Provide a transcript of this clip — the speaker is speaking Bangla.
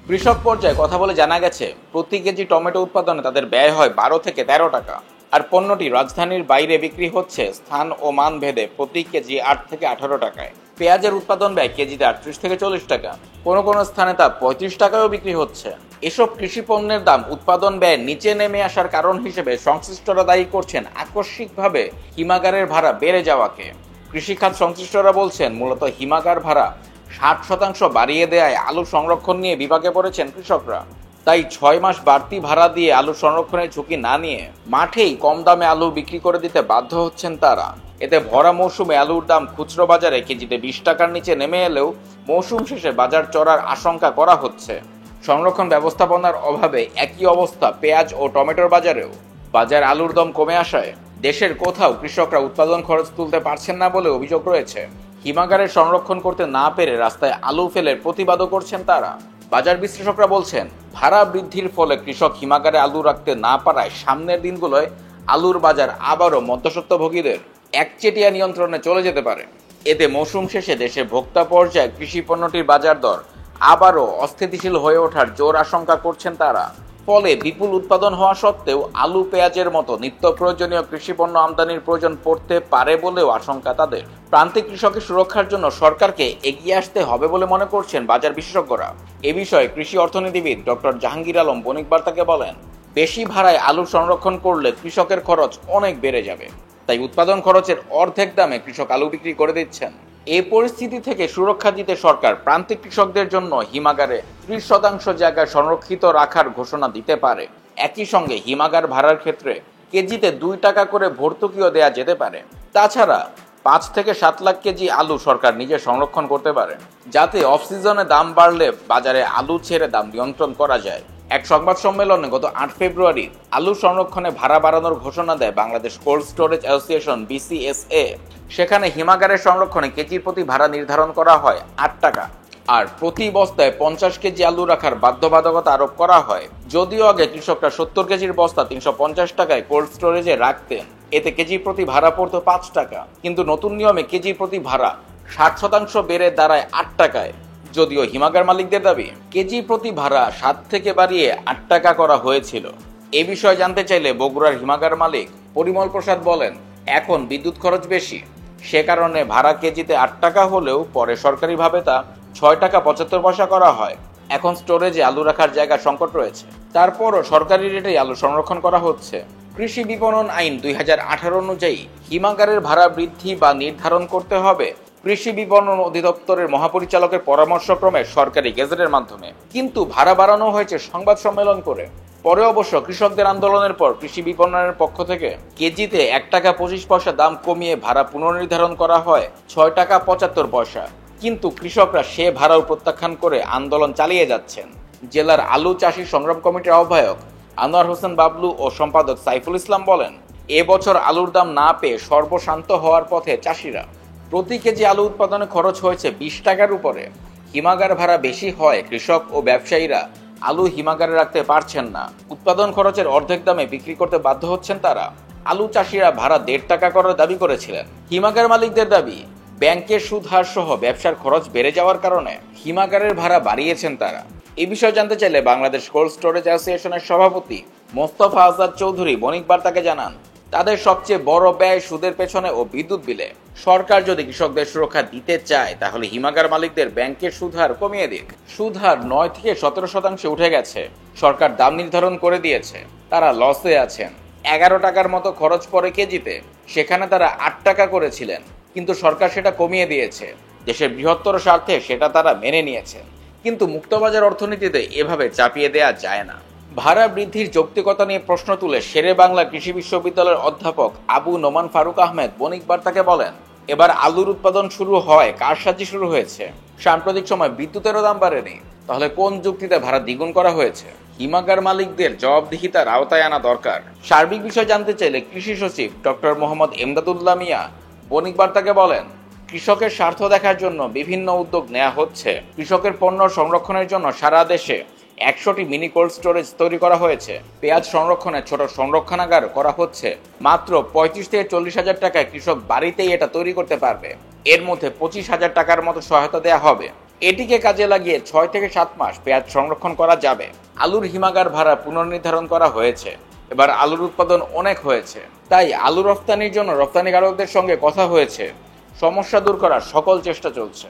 কৃষক পর্যায়ে কথা বলে জানা গেছে, প্রতি কেজি টমেটো উৎপাদনে তাদের ব্যয় হয় 12 থেকে 13 টাকা। আর পণ্যটি রাজধানীর বাইরে বিক্রি হচ্ছে স্থান ও মান ভেদে প্রতি কেজি 8 থেকে 18 টাকায়। পেঁয়াজের উৎপাদন ব্যয় কেজিতে 38 থেকে 40 টাকা, কোনো কোনো স্থানে তা 35 টাকায়ও বিক্রি হচ্ছে। এসব কৃষি পণ্যের দাম উৎপাদন ব্যয়ের নিচে নেমে আসার কারণ হিসেবে সংশ্লিষ্টরা দায়ী করছেন আকস্মিকভাবে হিমাগারের ভাড়া বেড়ে যাওয়াকে। কৃষিখাত সংশ্লিষ্টরা বলছেন, মূলত হিমাগার ভাড়া 60% বাড়িয়ে দেয়ায় আলু সংরক্ষণ নিয়ে বিপাকে পড়েছেন কৃষকরা। তাই 6 মাস বাড়তি ভাড়া দিয়ে আলু সংরক্ষণের ঝুঁকি না নিয়ে মাঠেই কম দামে আলু বিক্রি করে দিতে বাধ্য হচ্ছেন তারা। এতে ভরা মৌসুমে আলুর দাম খুচরো বাজারে কেজিতে 20 টাকার নিচে নেমে এলেও মৌসুম শেষে বাজার চড়ার আশঙ্কা করা হচ্ছে। সংরক্ষণ ব্যবস্থাপনার অভাবে একই অবস্থা পেঁয়াজ ও টমেটোর বাজারেও। বাজার আলুর দাম কমে আসায় দেশের কোথাও কৃষকরা উৎপাদন খরচ তুলতে পারছেন না বলে অভিযোগ রয়েছে। হিমাগারে সংরক্ষণ করতে না পেরে রাস্তায় আলু ফেলে প্রতিবাদও করছেন তারা। বাজার বিশ্লেষকরা বলছেন, ভাড়া বৃদ্ধির ফলে কৃষক হিমাগারে আলু রাখতে না পারায় সামনের দিনগুলোয় আলুর বাজার আবারও মধ্যস্বত্বভোগীদের একচেটিয়া নিয়ন্ত্রণে চলে যেতে পারে। এতে মৌসুম শেষে দেশের ভোক্তা পর্যায়ে কৃষি পণ্যটির বাজার দর আবারও অস্থিতিশীল হয়ে ওঠার জোর আশঙ্কা করছেন তারা। ফলে বিপুল উৎপাদন হওয়া সত্ত্বেও আলু পেঁয়াজের মতো নিত্য প্রয়োজনীয় কৃষি পণ্য আমদানির প্রয়োজন পড়তে পারে বলেও আশঙ্কা তাদের। প্রান্তিক কৃষকের সুরক্ষার জন্য সরকারকে এগিয়ে আসতে হবে বলে মনে করছেন বাজার বিশেষজ্ঞরা। এ বিষয়ে কৃষি অর্থনীতিবিদ ডক্টর জাহাঙ্গীর আলম বণিক বার্তাকে বলেন, বেশি ভাড়ায় আলু সংরক্ষণ করলে কৃষকের খরচ অনেক বেড়ে যাবে। তাই উৎপাদন খরচের অর্ধেক দামে কৃষক আলু বিক্রি করে দিচ্ছেন। এই পরিস্থিতি থেকে সুরক্ষা দিতে সরকার প্রান্তিক কৃষকদের জন্য হিমাগারে 30% জায়গা সংরক্ষিত রাখার ঘোষণা দিতে পারে। একই সঙ্গে হিমাগার ভাড়ার ক্ষেত্রে কেজিতে 2 টাকা করে ভর্তুকিও দেয়া যেতে পারে। তাছাড়া 5 থেকে 7 লাখ কেজি আলু সরকার নিজে সংরক্ষণ করতে পারে, যাতে অফ সিজনে দাম বাড়লে বাজারে আলু ছেড়ে দাম নিয়ন্ত্রণ করা যায়। এক সংবাদ সম্মেলনে গত 8 ফেব্রুয়ারি আলু সংরক্ষণে ভাড়া বাড়ানোর ঘোষণা দেয় Bangladesh cold storage association BCSA। সেখানে হিমাগারের সংরক্ষণে কেজির প্রতি ভাড়া নির্ধারণ করা হয় 8 টাকা, আর প্রতি বস্তায় 50 কেজি আলু রাখার বাধ্যবাধকতা আরোপ করা হয়। যদিও আগে কৃষকরা 70 কেজির বস্তা 350 টাকায় কোল্ড স্টোরেজে রাখতেন, এতে কেজির প্রতি ভাড়া পড়তো 5 টাকা। কিন্তু নতুন নিয়মে কেজির প্রতি ভাড়া 60% বেড়ে দাঁড়ায় 8 টাকায়। যদিও হিমাগার মালিকদের দাবি, কেজি প্রতি ভাড়া 7 থেকে বাড়িয়ে 8 টাকা করা হয়েছিল। এ বিষয়ে জানতে চাইলে বগুড়ার হিমাগার মালিক পরিমল প্রসাদ বলেন, এখন বিদ্যুৎ খরচ বেশি, সে কারণে ভাড়া কেজিতে 8 টাকা হলেও পরে সরকারিভাবে তা 6 টাকা 75 পয়সা করা হয়। এখন স্টোরেজে আলু রাখার জায়গা সংকট রয়েছে, তারপরও সরকারি রেটেই আলু সংরক্ষণ করা হচ্ছে। কৃষি বিপণন আইন 2018 অনুযায়ী হিমাগারের ভাড়া বৃদ্ধি বা নির্ধারণ করতে হবে কৃষি বিপণন অধিদপ্তরের মহাপরিচালকের পরামর্শক্রমে সরকারি গেজেটের মাধ্যমে, কিন্তু ভাড়া বাড়ানো হয়েছে সংবাদ সম্মেলন করে। পরে অবশ্য কৃষকদের আন্দোলনের পর কৃষি বিপণনের পক্ষ থেকে কেজিতে 1 টাকা 25 পয়সা দাম কমিয়ে ভাড়া পুনর্নির্ধারণ করা হয় 6 টাকা 75 পয়সা। কিন্তু কৃষকরা সে ভাড়াও প্রত্যাখ্যান করে আন্দোলন চালিয়ে যাচ্ছেন। জেলার আলু চাষী সংগ্রাম কমিটির আহ্বায়ক আনোয়ার হোসেন বাবলু ও সম্পাদক সাইফুল ইসলাম বলেন, এবছর আলুর দাম না পেয়ে সর্বশান্ত হওয়ার পথে চাষিরা। প্রতি কেজি আলু উৎপাদনে খরচ হয়েছে 20 টাকার উপরে। হিমাগার ভাড়া বেশি হয় কৃষক ও ব্যবসায়ীরা আলু হিমাগারে রাখতে পারছেন না। উৎপাদন খরচের অর্ধেক দামে বিক্রি করতে বাধ্য হচ্ছেন তারা। আলু চাষিরা ভাড়া 1.5 টাকা করার দাবি করেছিলেন। হিমাগার মালিকদের দাবি, ব্যাংকের সুদ হার সহ ব্যবসার খরচ বেড়ে যাওয়ার কারণে হিমাগারের ভাড়া বাড়িয়েছেন তারা। এই বিষয়ে জানতে চাইলে বাংলাদেশ কোল্ড স্টোরেজ অ্যাসোসিয়েশনের সভাপতি মোস্তফা আজাদ চৌধুরী বণিক বার্তাকে জানান, তাদের সবচেয়ে বড় ব্যয় সুদের পেছনে ও বিদ্যুৎ বিলে। সরকার যদি কৃষকদের সুরক্ষা দিতে চায় তাহলে হিমাগার মালিকদের ব্যাংকের সুদ হার কমিয়ে দিক। সুদ হার 9 থেকে 17% উঠে গেছে। সরকার দাম নির্ধারণ করে দিয়েছে, তারা লসে আছেন। 11 টাকার মতো খরচ পড়ে কেজিতে, সেখানে তারা 8 টাকা করেছিলেন, কিন্তু সরকার সেটা কমিয়ে দিয়েছে। দেশের বৃহত্তর স্বার্থে সেটা তারা মেনে নিয়েছেন, কিন্তু মুক্তবাজার অর্থনীতিতে এভাবে চাপিয়ে দেয়া যায় না। ভাড়া বৃদ্ধির যৌক্তিকতা নিয়ে প্রশ্ন তুলে শেরে বাংলা কৃষি বিশ্ববিদ্যালয়ের অধ্যাপক আবু নোমান ফারুক আহমেদ বণিক বার্তাকে বলেন, এবার আলুর উৎপাদন শুরু হয় কারসাজি শুরু হয়েছে। সাম্প্রতিক সময় বিদ্যুতেরও দাম বাড়েনি, তাহলে কোন যুক্তিতে ভাড়া দ্বিগুণ করা হয়েছে? হিমাগার মালিকদের জবাবদিহিতার আওতায় আনা দরকার। সার্বিক বিষয় জানতে চাইলে কৃষি সচিব ডক্টর মোহাম্মদ এমদাদুল্লাহ মিয়া বণিক বার্তাকে বলেন, কৃষকের স্বার্থ দেখার জন্য বিভিন্ন উদ্যোগ নেওয়া হচ্ছে। কৃষকের পণ্য সংরক্ষণের জন্য সারা দেশে 100টি মিনি কোল্ড স্টোরেজ তৈরি করা হয়েছে। পেঁয়াজ সংরক্ষণে ছোট সংরক্ষণাগার করা হচ্ছে। মাত্র 35 থেকে 40 হাজার টাকায় কৃষক বাড়িতেই এটা তৈরি করতে পারবে। এর মধ্যে 25 হাজার টাকার মতো সহায়তা দেওয়া হবে। এটিকে কাজে লাগিয়ে 6 থেকে 7 মাস পেঁয়াজ সংরক্ষণ করা যাবে। আলুর হিমাগার ভাড়া পুনর্নির্ধারণ করা হয়েছে। এবার আলুর উৎপাদন অনেক হয়েছে, তাই আলু রফতানির জন্য রফতানিকারকদের সঙ্গে কথা হয়েছে। সমস্যা দূর করার সকল চেষ্টা চলছে।